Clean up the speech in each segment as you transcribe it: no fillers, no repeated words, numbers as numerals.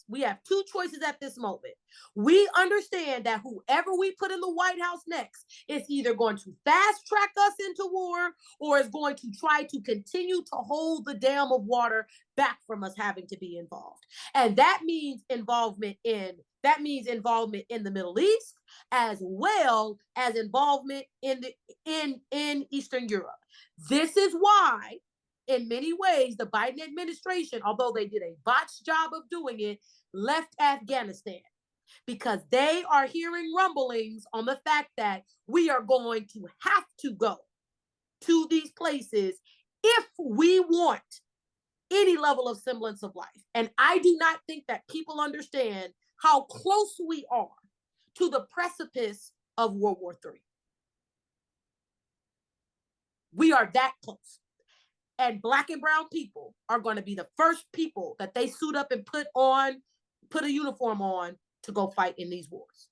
We have two choices at this moment. We understand that whoever we put in the White House next is either going to fast track us into war or is going to try to continue to hold the dam of water back from us having to be involved. And that means involvement in the Middle East, as well as involvement in Eastern Europe. This is why, in many ways, the Biden administration, although they did a botched job of doing it, left Afghanistan, because they are hearing rumblings on the fact that we are going to have to go to these places if we want any level of semblance of life. And I do not think that people understand how close we are to the precipice of World War III. We are that close. And Black and brown people are going to be the first people that they suit up and put a uniform on to go fight in these wars.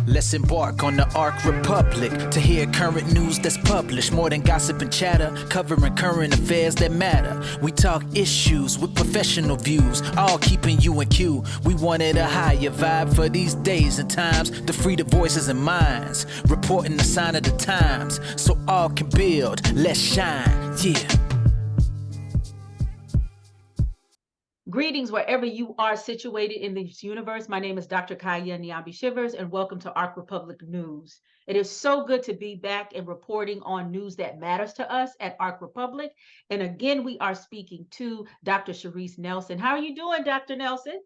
Let's embark on the Ark Republic to hear current news that's published. More than gossip and chatter, covering current affairs that matter. We talk issues with professional views, all keeping you in queue. We wanted a higher vibe for these days and times to free the voices and minds, reporting the sign of the times so all can build. Let's shine, yeah. Greetings wherever you are situated in this universe. My name is Dr. Kaya Nyambi Shivers, and welcome to Ark Republic News. It is so good to be back and reporting on news that matters to us at Ark Republic. And again, we are speaking to Dr. Sherice Nelson. How are you doing, Dr. Nelson?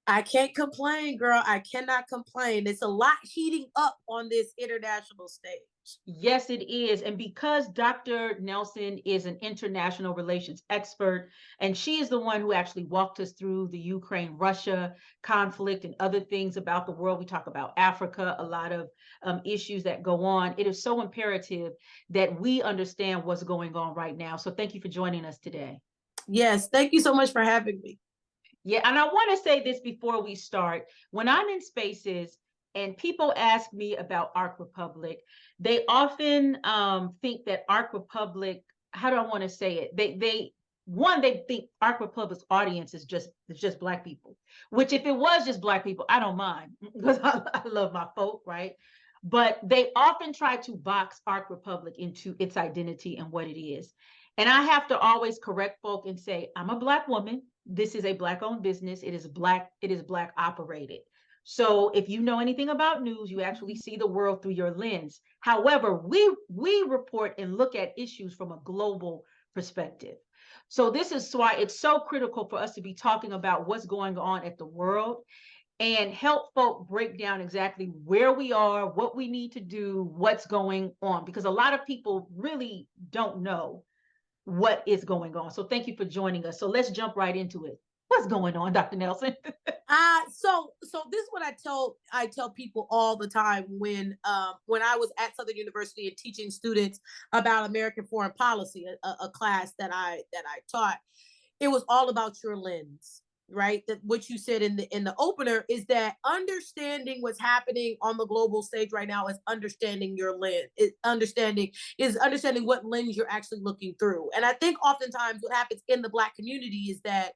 I can't complain, girl. I cannot complain. It's a lot heating up on this international stage. Yes, it is. And because Dr. Nelson is an international relations expert, and she is the one who actually walked us through the Ukraine-Russia conflict and other things about the world. We talk about Africa, a lot of issues that go on. It is so imperative that we understand what's going on right now. So thank you for joining us today. Yes, thank you so much for having me. Yeah, and I want to say this before we start. When I'm in spaces and people ask me about Ark Republic, they often think that Ark Republic, how do I want to say it? They think Ark Republic's audience is just Black people, which if it was just Black people, I don't mind because I love my folk, right? But they often try to box Ark Republic into its identity and what it is. And I have to always correct folk and say, I'm a Black woman. This is a Black-owned business. It is Black operated. So if you know anything about news, you actually see the world through your lens. However, we report and look at issues from a global perspective. So this is why it's so critical for us to be talking about what's going on at the world and help folk break down exactly where we are, what we need to do, what's going on, because a lot of people really don't know what is going on. So thank you for joining us. So let's jump right into it. What's going on, Dr. Nelson? So this is what I tell people all the time when I was at Southern University and teaching students about American foreign policy, a class that I taught. It was all about your lens, right? That what you said in the opener is that understanding what's happening on the global stage right now is understanding your lens. Understanding what lens you're actually looking through. And I think oftentimes what happens in the Black community is that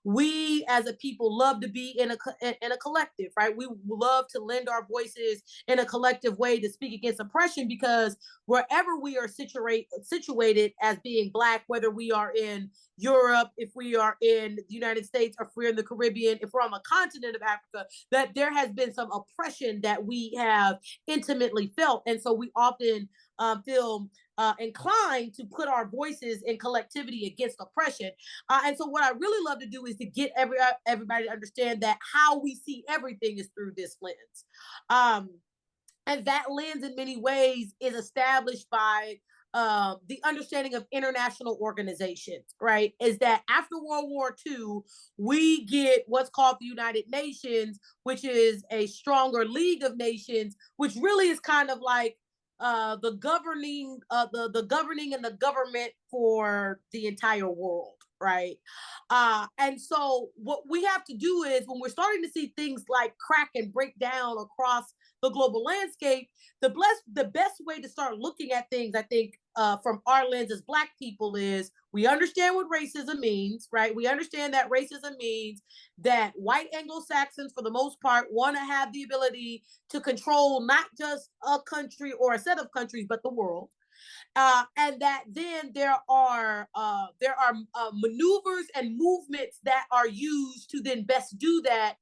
we as a people love to be in a collective, right? We love to lend our voices in a collective way to speak against oppression, because wherever we are situated as being Black, whether we are in Europe, if we are in the United States, or if we're in the Caribbean, if we're on the continent of Africa, that there has been some oppression that we have intimately felt. And so we often feel inclined to put our voices in collectivity against oppression. And so what I really love to do is to get everybody to understand that how we see everything is through this lens. And that lens in many ways is established by the understanding of international organizations, right? Is that after World War II, we get what's called the United Nations, which is a stronger league of nations, which really is kind of like the governing and the government for the entire world, right? And so what we have to do is, when we're starting to see things like crack and break down across the global landscape, the best way to start looking at things, I think, from our lens as Black people is we understand what racism means, right? We understand that racism means that white Anglo-Saxons, for the most part, want to have the ability to control not just a country or a set of countries, but the world. And that then there are maneuvers and movements that are used to then best do that,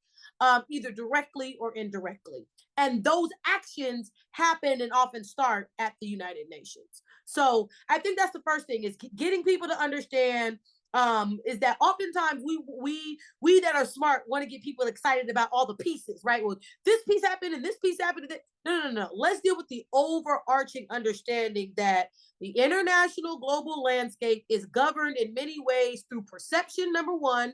either directly or indirectly. And those actions happen and often start at the United Nations. So I think that's the first thing, is getting people to understand, is that oftentimes we that are smart want to get people excited about all the pieces, right? Well, this piece happened and this piece happened. No. Let's deal with the overarching understanding that the international global landscape is governed in many ways through perception, number one,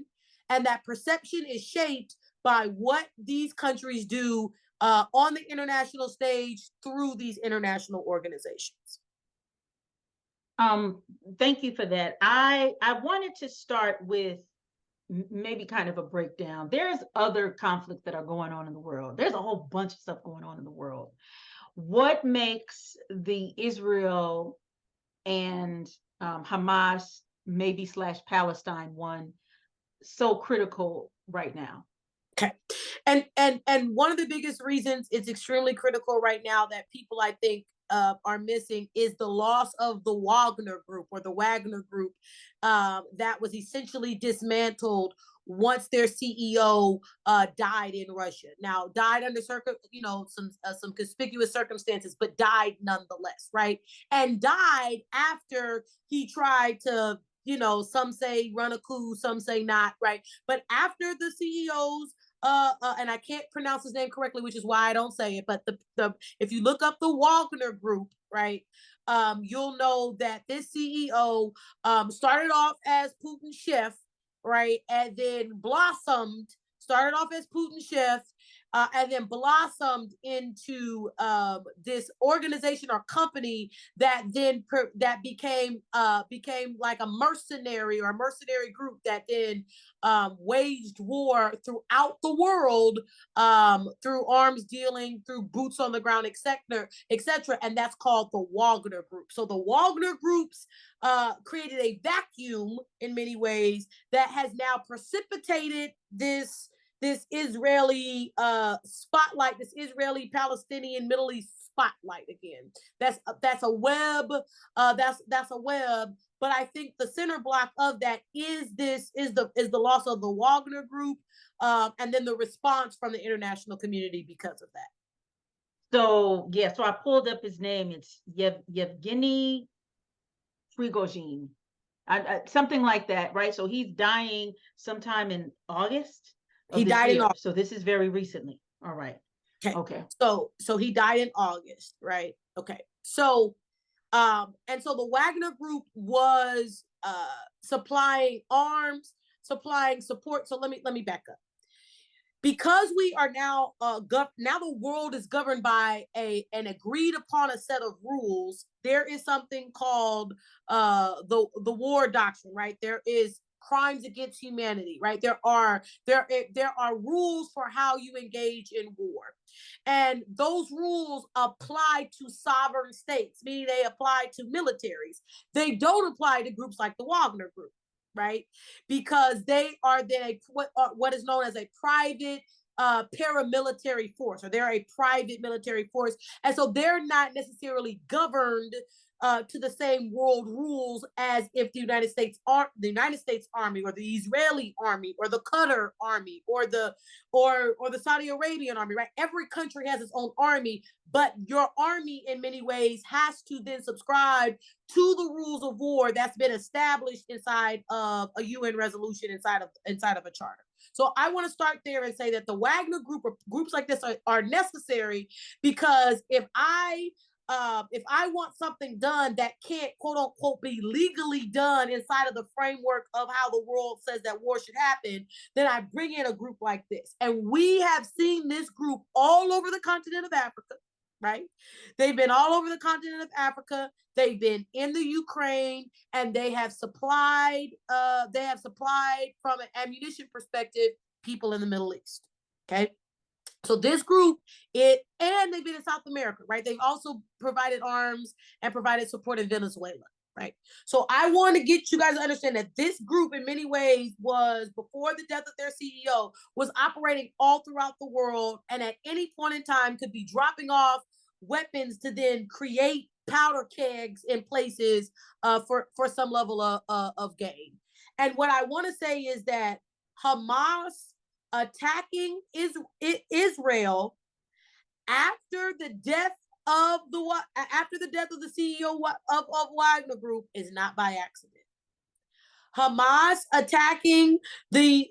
and that perception is shaped by what these countries do on the international stage through these international organizations. Thank you for that. I wanted to start with maybe kind of a breakdown. There's other conflicts that are going on in the world. There's a whole bunch of stuff going on in the world. What makes the Israel and Hamas, maybe / Palestine one, so critical right now? Okay. And one of the biggest reasons it's extremely critical right now that people, I think, are missing is the loss of the Wagner Group, or the Wagner Group, that was essentially dismantled once their CEO died in Russia. Now, died under some conspicuous circumstances, but died nonetheless, right? And died after he tried to, some say run a coup, some say not, right? But after the CEO's and I can't pronounce his name correctly, which is why I don't say it. But the if you look up the Wagner Group, right, you'll know that this CEO started off as Putin's chef, right, and then started off as Putin's chef, and then blossomed into this organization or company that then became like a mercenary group that then waged war throughout the world, through arms dealing, through boots on the ground, etc. And that's called the Wagner Group. So the Wagner Groups created a vacuum in many ways that has now precipitated this Israeli spotlight, this Israeli Palestinian Middle East spotlight again. That's a web. That's a web. But I think the center block of that is the loss of the Wagner Group, and then the response from the international community because of that. So yeah, so I pulled up his name. It's Yevgeny Prigozhin, something like that, right? So he's dying sometime in August. He died in August. So this is very recently. All right. Okay. So he died in August, right? Okay. So and so the Wagner Group was supplying arms, supplying support. So let me back up. Because we are now now the world is governed by an agreed upon a set of rules. There is something called the War Doctrine, right? There is crimes against humanity, right? There are rules for how you engage in war, and those rules apply to sovereign states, meaning they apply to militaries. They don't apply to groups like the Wagner Group, right? Because they are then what is known as a private paramilitary force, or they're a private military force, and so they're not necessarily governed to the same world rules as if the United States Army, or the Israeli Army, or the Qatar Army, or the Saudi Arabian Army, right? Every country has its own army, but your army in many ways has to then subscribe to the rules of war that's been established inside of a UN resolution, inside of a charter. So I want to start there and say that the Wagner Group, or groups like this, are necessary, because if I want something done that can't, quote unquote, be legally done inside of the framework of how the world says that war should happen, then I bring in a group like this. And we have seen this group all over the continent of Africa, right? They've been all over the continent of Africa. They've been in the Ukraine, and they have supplied from an ammunition perspective, people in the Middle East. Okay. So this group, and they've been in South America, right? They've also provided arms and provided support in Venezuela, right? So I want to get you guys to understand that this group, in many ways, was before the death of their CEO, was operating all throughout the world, and at any point in time could be dropping off weapons to then create powder kegs in places for some level of gain. And what I want to say is that Hamas attacking Israel after the death of the CEO of Wagner Group is not by accident. Hamas attacking the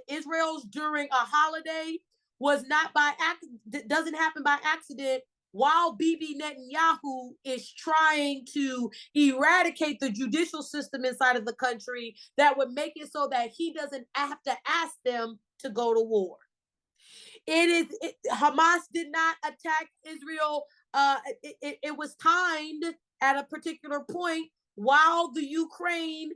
Israel's during a holiday was not by accident. Doesn't happen by accident. While Bibi Netanyahu is trying to eradicate the judicial system inside of the country that would make it so that he doesn't have to ask them to go to war. Hamas did not attack Israel. It was timed at a particular point while the Ukraine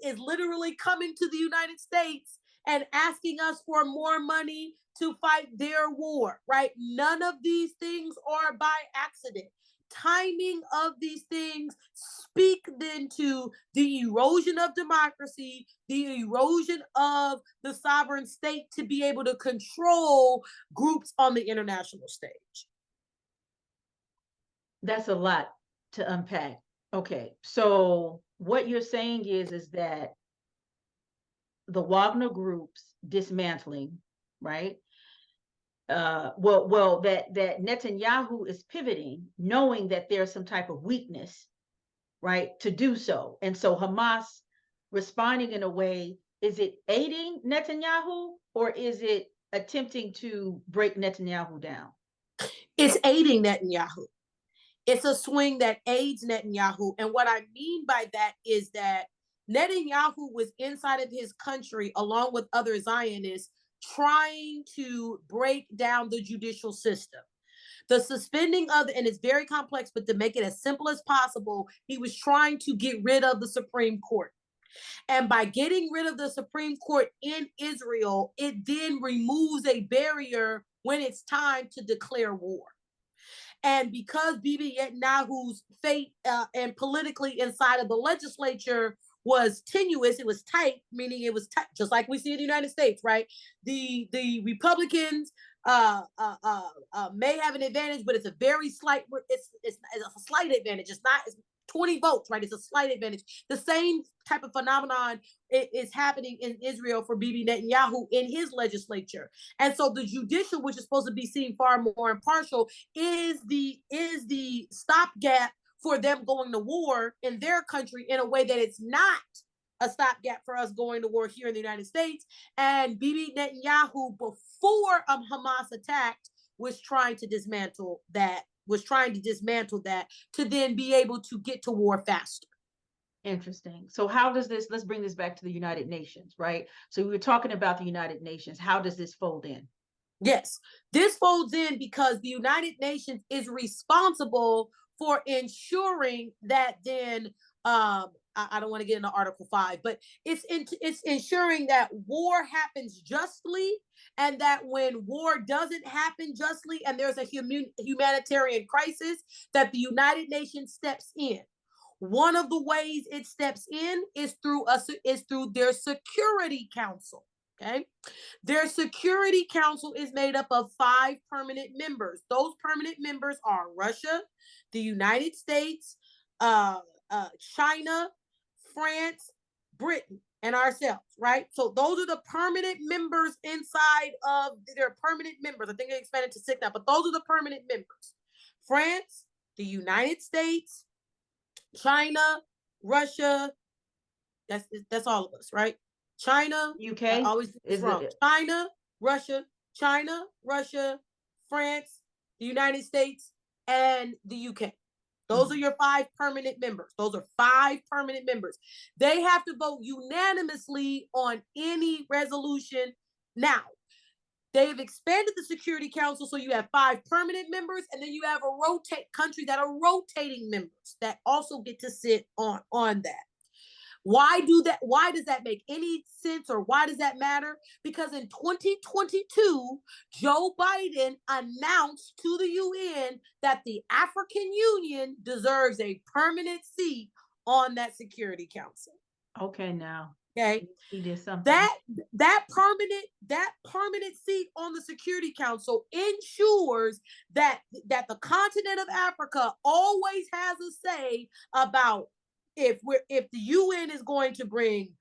is literally coming to the United States and asking us for more money to fight their war, right? None of these things are by accident. Timing of these things speak then to the erosion of democracy, the erosion of the sovereign state to be able to control groups on the international stage. That's a lot to unpack. Okay, so what you're saying is that the Wagner Group's dismantling, right? That Netanyahu is pivoting, knowing that there's some type of weakness, right, to do so. And so Hamas responding in a way, is it aiding Netanyahu or is it attempting to break Netanyahu down? It's aiding Netanyahu. It's a swing that aids Netanyahu. And what I mean by that is that Netanyahu was inside of his country, along with other Zionists, trying to break down the judicial system. The suspending of, and it's very complex, but to make it as simple as possible, he was trying to get rid of the Supreme Court. And by getting rid of the Supreme Court in Israel, it then removes a barrier when it's time to declare war. And because Bibi Netanyahu's fate and politically inside of the legislature was tenuous, it was tight, meaning it was tight, just like we see in the United States, right? The Republicans may have an advantage, but it's a very slight, it's a slight advantage. It's not, it's 20 votes, right? It's a slight advantage. The same type of phenomenon is happening in Israel for Bibi Netanyahu in his legislature. And so the judicial, which is supposed to be seen far more impartial, is the stopgap for them going to war in their country in a way that it's not a stopgap for us going to war here in the United States. And Bibi Netanyahu, before Hamas attacked, was trying to dismantle that to then be able to get to war faster. Interesting. So how does this, let's bring this back to the United Nations, right? So we were talking about the United Nations. How does this fold in? Yes, this folds in because the United Nations is responsible for ensuring that then, I don't want to get into Article 5, but it's ensuring that war happens justly, and that when war doesn't happen justly and there's a humanitarian crisis, that the United Nations steps in. One of the ways it steps in is through their Security Council. Okay, their Security Council is made up of 5 permanent members. Those permanent members are Russia, the United States, China, France, Britain, and ourselves, right? So those are the permanent members inside of their permanent members. I think they expanded to 6 now, but those are the permanent members. France, the United States, China, Russia, that's all of us, right? China, UK, always is wrong. China, Russia, France, the United States, and the UK. Those are your 5 permanent members. Those are 5 permanent members. They have to vote unanimously on any resolution. Now, they've expanded the Security Council, so you have 5 permanent members, and then you have countries that are rotating members that also get to sit on that. Why does that make any sense, or why does that matter? Because in 2022, Joe Biden announced to the UN that the African Union deserves a permanent seat on that Security Council. Okay, now. Okay. He did something. That permanent seat on the Security Council ensures that the continent of Africa always has a say about if the UN is going to bring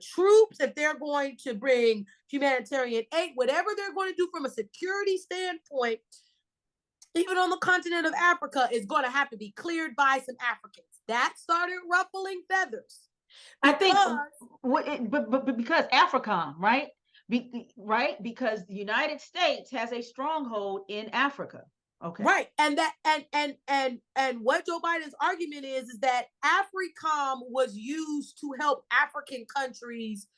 troops, if they're going to bring humanitarian aid, whatever they're going to do from a security standpoint, even on the continent of Africa, is going to have to be cleared by some Africans. That started ruffling feathers. But because AFRICOM, right? Right? Because the United States has a stronghold in Africa. Okay. Right. And what Joe Biden's argument is that AFRICOM was used to help African countries.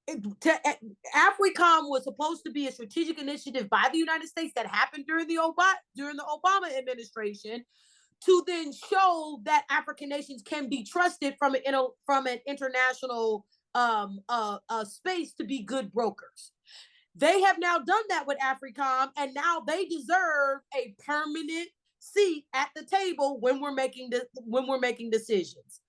AFRICOM was supposed to be a strategic initiative by the United States that happened during the Obama administration, to then show that African nations can be trusted from an international space to be good brokers. They have now done that with AFRICOM, and now they deserve a permanent seat at the table when we're making decisions.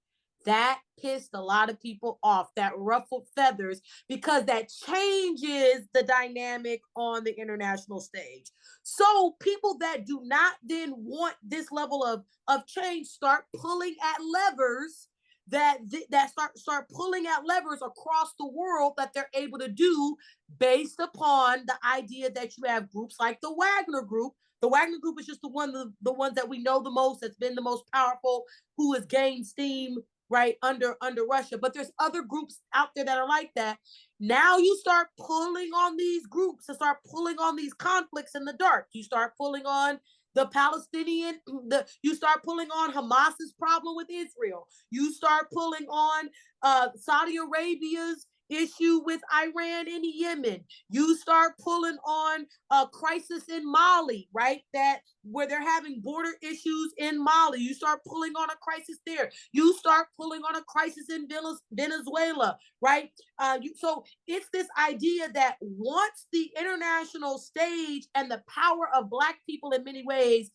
That pissed a lot of people off, that ruffled feathers, because that changes the dynamic on the international stage. So people that do not then want this level of change start pulling at levers that start pulling at levers across the world that they're able to do based upon the idea that you have groups like the Wagner Group. The Wagner Group is just the ones that we know the most, that's been the most powerful, who has gained steam right under Russia. But there's other groups out there that are like that. Now you start pulling on these groups and start pulling on these conflicts in the dark. You start pulling on the Palestinian, you start pulling on Hamas's problem with Israel. You start pulling on Saudi Arabia's issue with Iran and Yemen. You start pulling on a crisis in Mali, right? Where they're having border issues in Mali. You start pulling on a crisis there. You start pulling on a crisis in Venezuela, right? So it's this idea that once the international stage and the power of Black people in many ways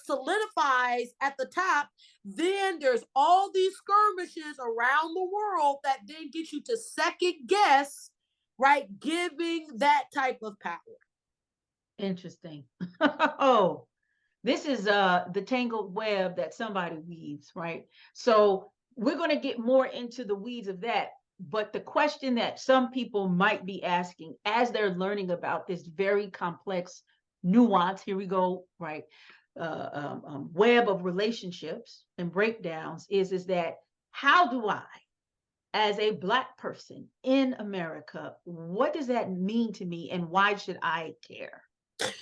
solidifies at the top, then there's all these skirmishes around the world that then get you to second guess, right, giving that type of power. Interesting. Oh, this is the tangled web that somebody weaves, right? So we're going to get more into the weeds of that. But the question that some people might be asking as they're learning about this very complex nuance, here we go, right, web of relationships and breakdowns is that how do I, as a Black person in America, what does that mean to me, and why should I care?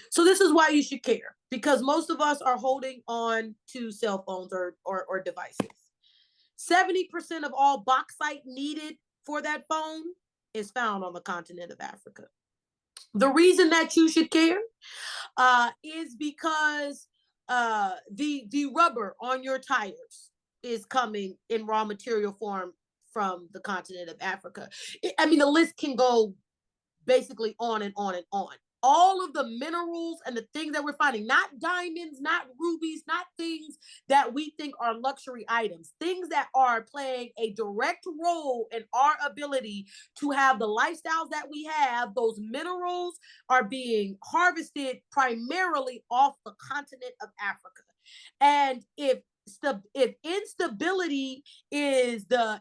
So this is why you should care, because most of us are holding on to cell phones or devices. 70% of all bauxite needed for that phone is found on the continent of Africa. The reason that you should care is because the rubber on your tires is coming in raw material form from the continent of Africa. I mean, the list can go basically on and on and on. All of the minerals and the things that we're finding, not diamonds, not rubies, not things that we think are luxury items, things that are playing a direct role in our ability to have the lifestyles that we have. Those minerals are being harvested primarily off the continent of Africa. And if instability is the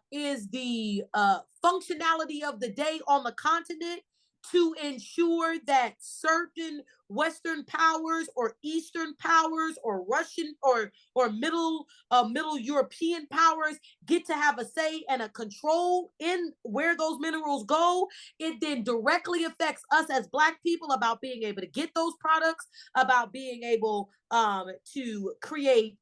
functionality of the day on the continent, to ensure that certain Western powers or Eastern powers or Russian or middle European powers get to have a say and a control in where those minerals go, it then directly affects us as Black people about being able to get those products, about being able to create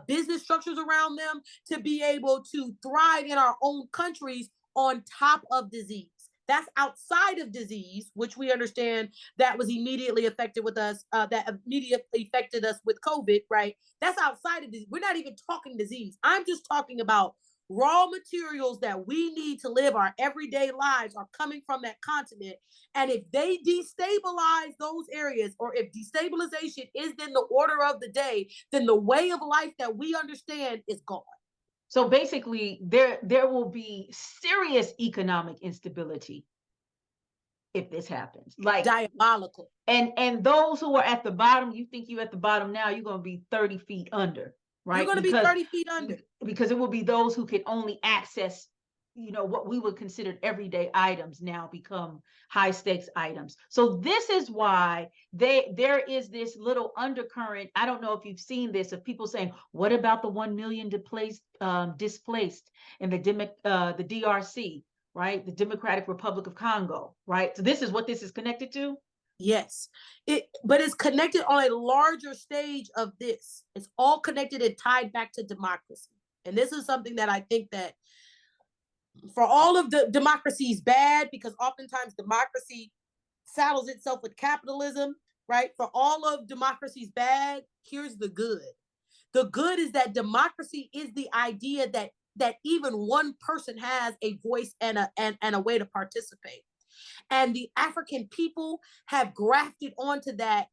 business structures around them, to be able to thrive in our own countries on top of disease. That's outside of disease, which we understand that was immediately affected with us, that immediately affected us with COVID, right? That's outside of disease. We're not even talking disease. I'm just talking about raw materials that we need to live our everyday lives are coming from that continent. And if they destabilize those areas, or if destabilization is then the order of the day, then the way of life that we understand is gone. So basically, there will be serious economic instability if this happens. Like, diabolical. And those who are at the bottom, you think you're at the bottom now, you're going to be 30 feet under, right? You're going to be 30 feet under. Because it will be those who can only access, what we would consider everyday items now become high stakes items. So this is why there is this little undercurrent. I don't know if you've seen this, of people saying, what about the 1 million displaced in the DRC, right? The Democratic Republic of Congo, right? So this is what this is connected to? Yes, but it's connected on a larger stage of this. It's all connected and tied back to democracy. And this is something that I think that for all of the democracy is bad, because oftentimes democracy saddles itself with capitalism, right? For all of democracy's bad, here's the good. The good is that democracy is the idea that even one person has a voice and a way to participate. And the African people have grafted onto that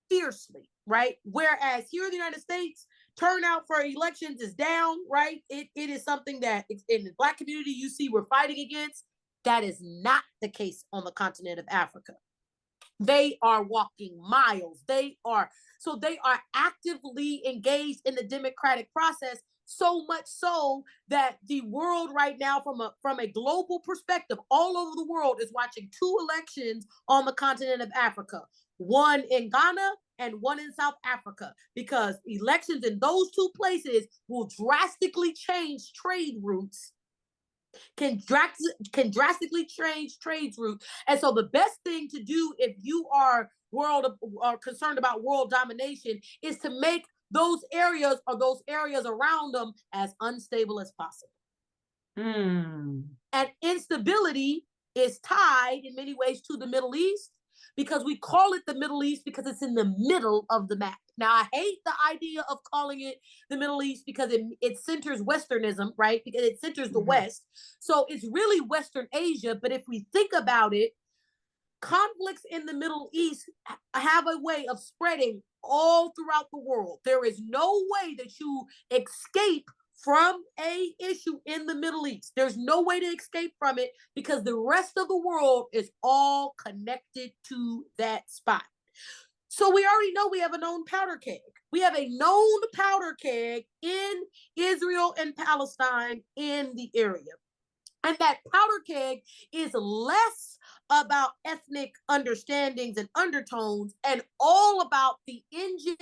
fiercely, right? Whereas here in the United States, turnout for elections is down, right? It is something that in the Black community you see we're fighting against. That is not the case on the continent of Africa. They are walking miles. They are actively engaged in the democratic process, so much so that the world right now, from a global perspective, all over the world is watching 2 elections on the continent of Africa, one in Ghana and one in South Africa, because elections in those 2 places will drastically change trade routes, can drastically change trade routes. And so the best thing to do if you are concerned about world domination is to make those areas or those areas around them as unstable as possible. And instability is tied in many ways to the Middle East, because we call it the Middle East because it's in the middle of the map. Now, I hate the idea of calling it the Middle East because it centers Westernism, right? Because it centers the West. So it's really Western Asia. But if we think about it, conflicts in the Middle East have a way of spreading all throughout the world. There is no way that you escape from a issue in the Middle East. There's no way to escape from it because the rest of the world is all connected to that spot. So we already know we have a known powder keg. We have a known powder keg in Israel and Palestine in the area. And that powder keg is less about ethnic understandings and undertones and all about the engines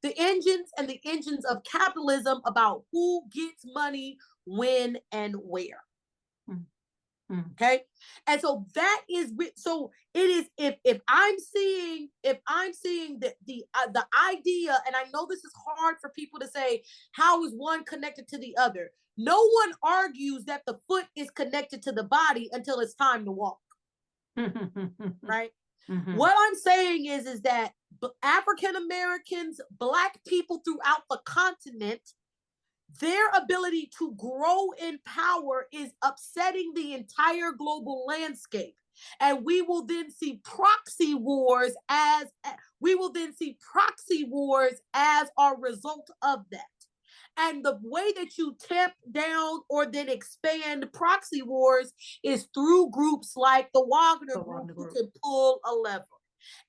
and the engines of capitalism, about who gets money, when, and where. Okay. And so that is, so it is, if I'm seeing the idea, and I know this is hard for people to say, how is one connected to the other? No one argues that the foot is connected to the body until it's time to walk. Right? What I'm saying is that African Americans, Black people throughout the continent, their ability to grow in power is upsetting the entire global landscape. And we will then see proxy wars as a result of that. And the way that you tamp down or then expand proxy wars is through groups like the Wagner Group, who can pull a lever.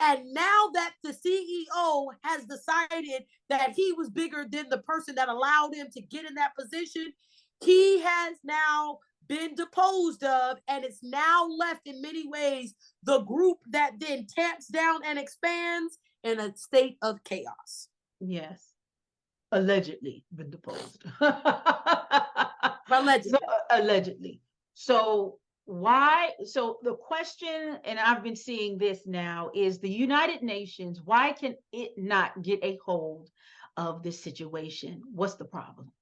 And now that the CEO has decided that he was bigger than the person that allowed him to get in that position, he has now been deposed of, and it's now left in many ways the group that then tamps down and expands in a state of chaos. Yes. Allegedly been deposed. Allegedly. So why? So the question, and I've been seeing this now, is the United Nations, why can it not get a hold of this situation? What's the problem?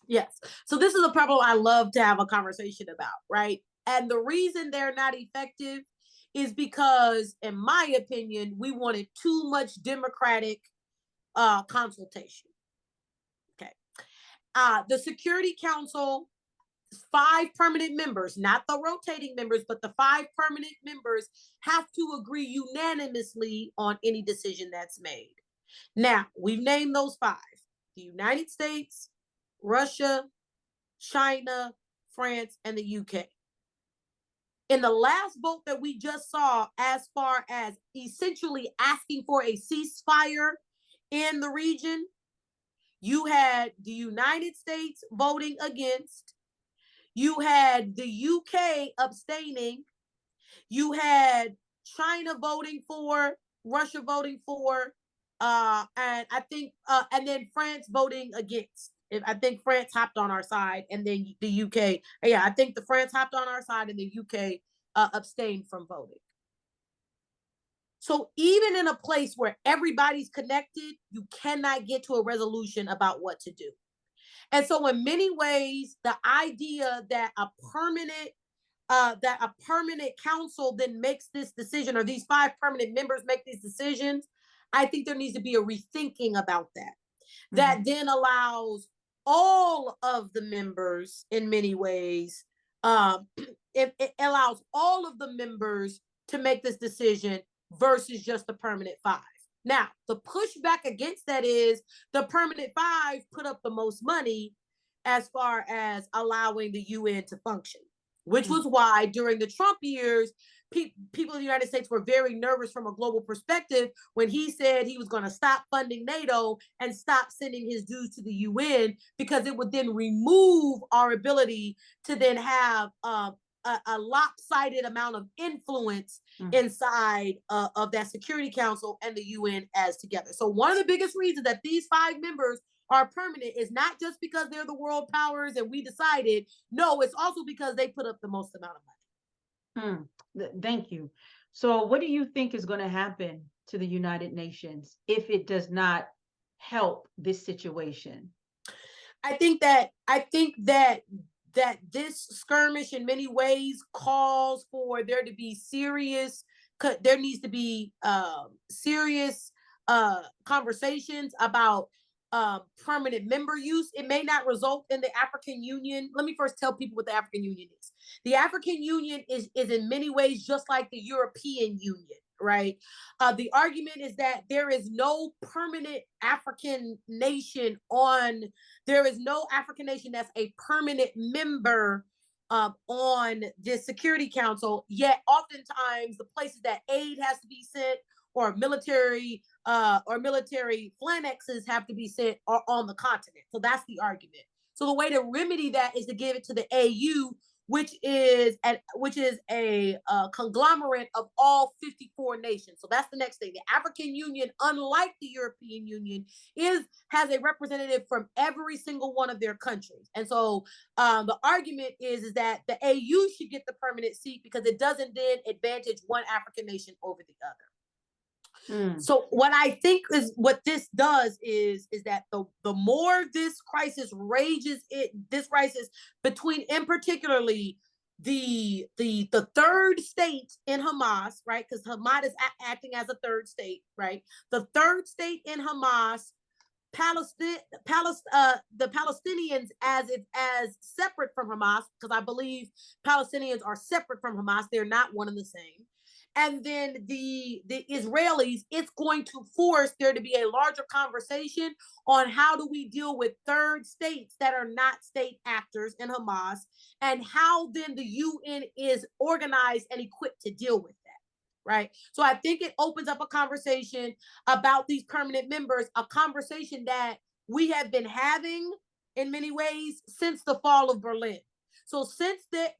Yes. So this is a problem I love to have a conversation about, right? And the reason they're not effective is because, in my opinion, we wanted too much democratic consultation. Okay. The Security Council 5 permanent members, not the rotating members, but the 5 permanent members have to agree unanimously on any decision that's made. Now, we've named those 5: the United States, Russia, China, France, and the UK. In the last vote that we just saw, as far as essentially asking for a ceasefire in the region, you had the United States voting against, you had the UK abstaining, you had China voting for, Russia voting for, and I think, and then France voting against. I think France hopped on our side, and then the UK. Yeah, I think the France hopped on our side, and the UK abstained from voting. So even in a place where everybody's connected, you cannot get to a resolution about what to do. And so in many ways, the idea that a permanent council then makes this decision, or these 5 permanent members make these decisions, I think there needs to be a rethinking about that. Mm-hmm. That then allows all of the members, in many ways, it allows all of the members to make this decision versus just the permanent 5. Now, the pushback against that is the permanent 5 put up the most money as far as allowing the UN to function, which was why during the Trump years, people in the United States were very nervous from a global perspective when he said he was going to stop funding NATO and stop sending his dues to the UN, because it would then remove our ability to then have a lopsided amount of influence inside of that Security Council and the UN as together. So one of the biggest reasons that these 5 members are permanent is not just because they're the world powers and we decided. No, it's also because they put up the most amount of money. Thank you. So what do you think is going to happen to the United Nations if it does not help this situation? I think that this skirmish in many ways calls for there to be serious conversations about permanent member use. It may not result in the African Union. Let me first tell people what the African Union is. The African Union is in many ways just like the European Union, right? The argument is that there is no permanent African nation that's a permanent member on the Security Council, yet oftentimes the places that aid has to be sent or military flannexes have to be sent are on the continent. So that's the argument. So the way to remedy that is to give it to the AU, which is a conglomerate of all 54 nations. So that's the next thing. The African Union, unlike the European Union, has a representative from every single one of their countries. And so the argument is that the AU should get the permanent seat because it doesn't then advantage one African nation over the other. So what I think is what this does is that the more this crisis rages, this crisis between, in particularly the third state in Hamas, right? Because Hamas is acting as a third state, right? The third state in Hamas, the Palestinians as separate from Hamas, because I believe Palestinians are separate from Hamas. They're not one and the same. And then the Israelis, it's going to force there to be a larger conversation on how do we deal with third states that are not state actors in Hamas, and how then the UN is organized and equipped to deal with that, right? So I think it opens up a conversation about these permanent members, a conversation that we have been having in many ways since the fall of Berlin. So since the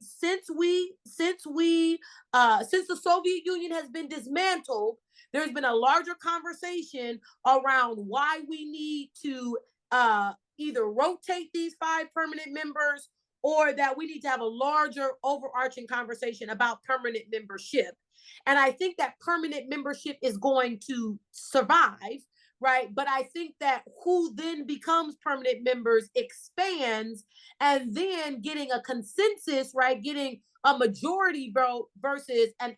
Soviet Union has been dismantled, there's been a larger conversation around why we need to either rotate these 5 permanent members, or that we need to have a larger overarching conversation about permanent membership. And I think that permanent membership is going to survive, right? But I think that who then becomes permanent members expands, and then getting a consensus, right? Getting a majority vote versus an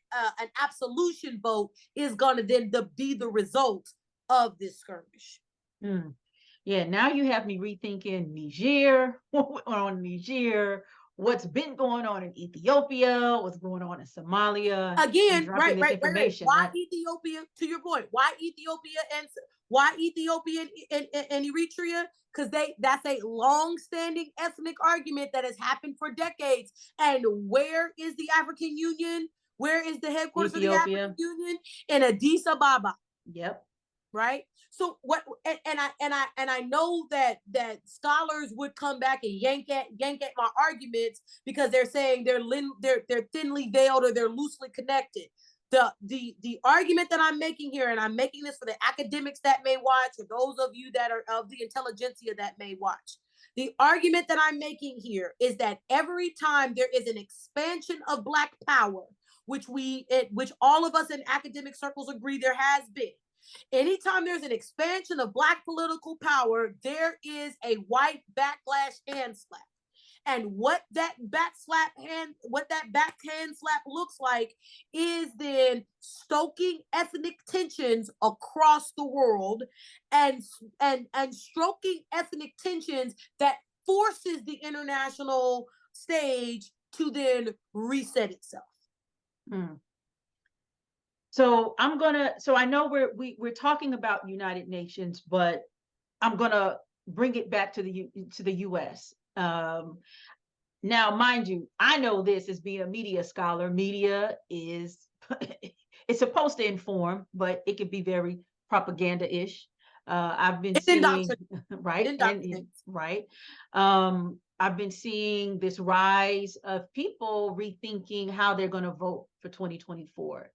absolution vote is going to then be the result of this skirmish. Yeah, now you have me rethinking Niger, on Niger, what's been going on in Ethiopia, what's going on in Somalia, and Again, dropping this information. Why Ethiopia? To your point, why Ethiopia and Eritrea? Because that's a long-standing ethnic argument that has happened for decades. And where is the African Union? Where is the headquarters of the African Union? In Addis Ababa. Yep. Right. So what? And I know that scholars would come back and yank at my arguments because they're saying they're thinly veiled or they're loosely connected. The argument that I'm making here, and I'm making this for the academics that may watch, or those of you that are of the intelligentsia that may watch. The argument that I'm making here is that every time there is an expansion of Black power, which all of us in academic circles agree there has been. Anytime there's an expansion of Black political power, there is a white backlash hand slap. And what that backhand slap looks like is then stoking ethnic tensions across the world and stroking ethnic tensions that forces the international stage to then reset itself. So I know we're talking about United Nations, but I'm gonna bring it back to the US. Now, mind you, I know this as being a media scholar. Media is it's supposed to inform, but it can be very propaganda-ish. I've been seeing right. I've been seeing this rise of people rethinking how they're going to vote for 2024.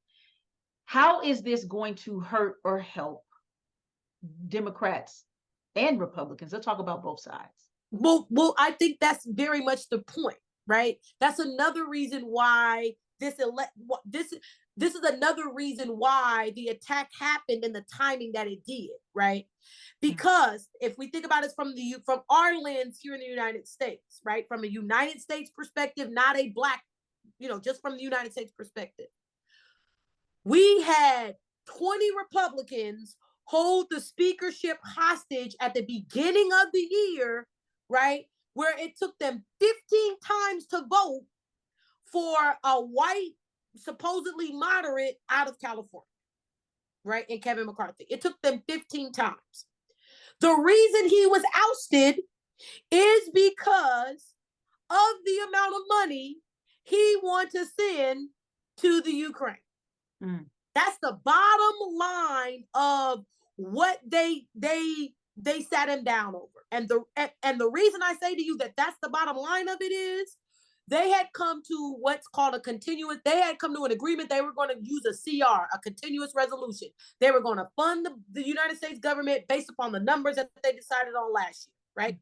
How is this going to hurt or help Democrats and Republicans? Let's talk about both sides. Well, I think that's very much the point, right? That's another reason why this is another reason why the attack happened in the timing that it did, right? Because if we think about it from our lens here in the United States, right? From a United States perspective, not a Black, just from the United States perspective. We had 20 Republicans hold the speakership hostage at the beginning of the year, right? Where it took them 15 times to vote for a white, supposedly moderate out of California, right? And Kevin McCarthy. It took them 15 times. The reason he was ousted is because of the amount of money he wanted to send to the Ukraine. That's the bottom line of what they sat him down over. And the reason I say to you that that's the bottom line of it is they had come to what's called they had come to an agreement. They were going to use a CR, a continuous resolution. They were going to fund the United States government based upon the numbers that they decided on last year, right?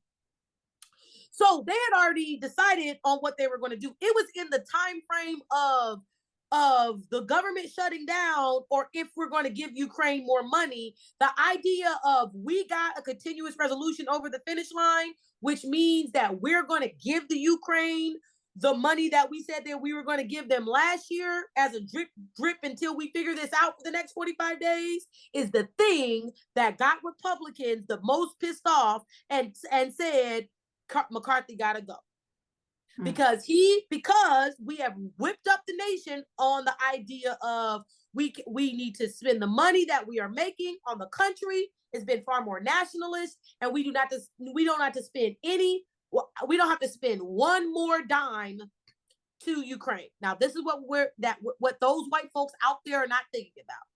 So they had already decided on what they were going to do. It was in the time frame of the government shutting down, or if we're going to give Ukraine more money. The idea of we got a continuous resolution over the finish line, which means that we're going to give the Ukraine the money that we said that we were going to give them last year as a drip until we figure this out for the next 45 days, is the thing that got Republicans the most pissed off and said, McCarthy got to go. Because we have whipped up the nation on the idea of we need to spend the money that we are making on the country. It's been far more nationalist, and we don't have to spend one more dime to Ukraine. Now, this is what those white folks out there are not thinking about.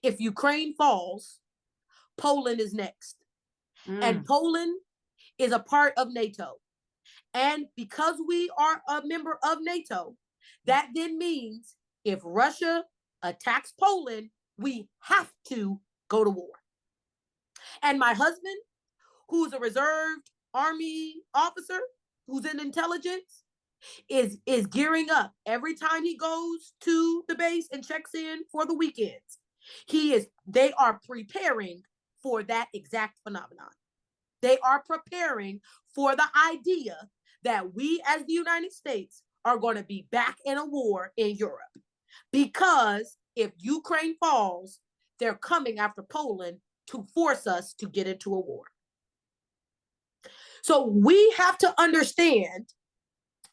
If Ukraine falls, Poland is next, and Poland is a part of NATO. And because we are a member of NATO, that then means if Russia attacks Poland, we have to go to war. And my husband, who's a reserved Army officer, who's in intelligence, is gearing up. Every time he goes to the base and checks in for the weekends, they are preparing for that exact phenomenon. They are preparing for the idea that we as the United States are going to be back in a war in Europe. Because if Ukraine falls, they're coming after Poland to force us to get into a war. So we have to understand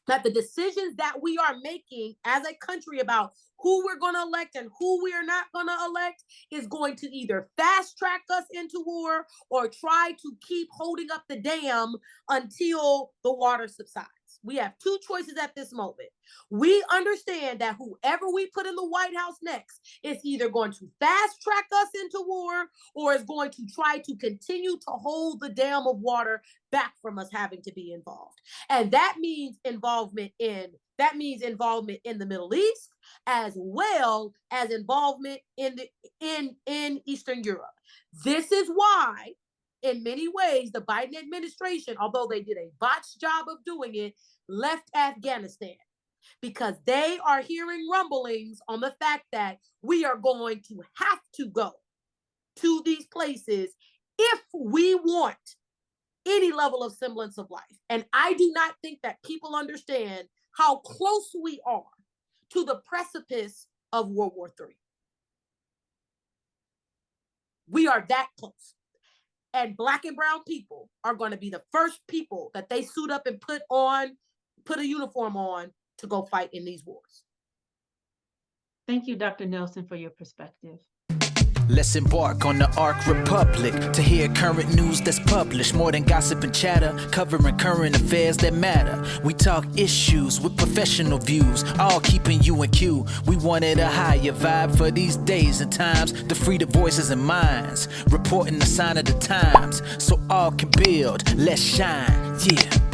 that the decisions that we are making as a country about who we're going to elect and who we are not going to elect is going to either fast track us into war or try to keep holding up the dam until the water subsides. We have two choices at this moment. We understand that whoever we put in the White House next is either going to fast track us into war or is going to try to continue to hold the dam of water back from us having to be involved. And that means involvement in the Middle East, as well as involvement in Eastern Europe. This is why, in many ways, the Biden administration, although they did a botched job of doing it, left Afghanistan, because they are hearing rumblings on the fact that we are going to have to go to these places if we want any level of semblance of life. And I do not think that people understand how close we are to the precipice of World War III. We are that close. And Black and brown people are going to be the first people that they suit up and put a uniform on to go fight in these wars. Thank you, Dr. Nelson, for your perspective. Let's embark on the Ark Republic to hear current news that's published. More than gossip and chatter, covering current affairs that matter. We talk issues with professional views, all keeping you in queue. We wanted a higher vibe for these days and times, to free the voices and minds, reporting the sign of the times, so all can build, let's shine, yeah.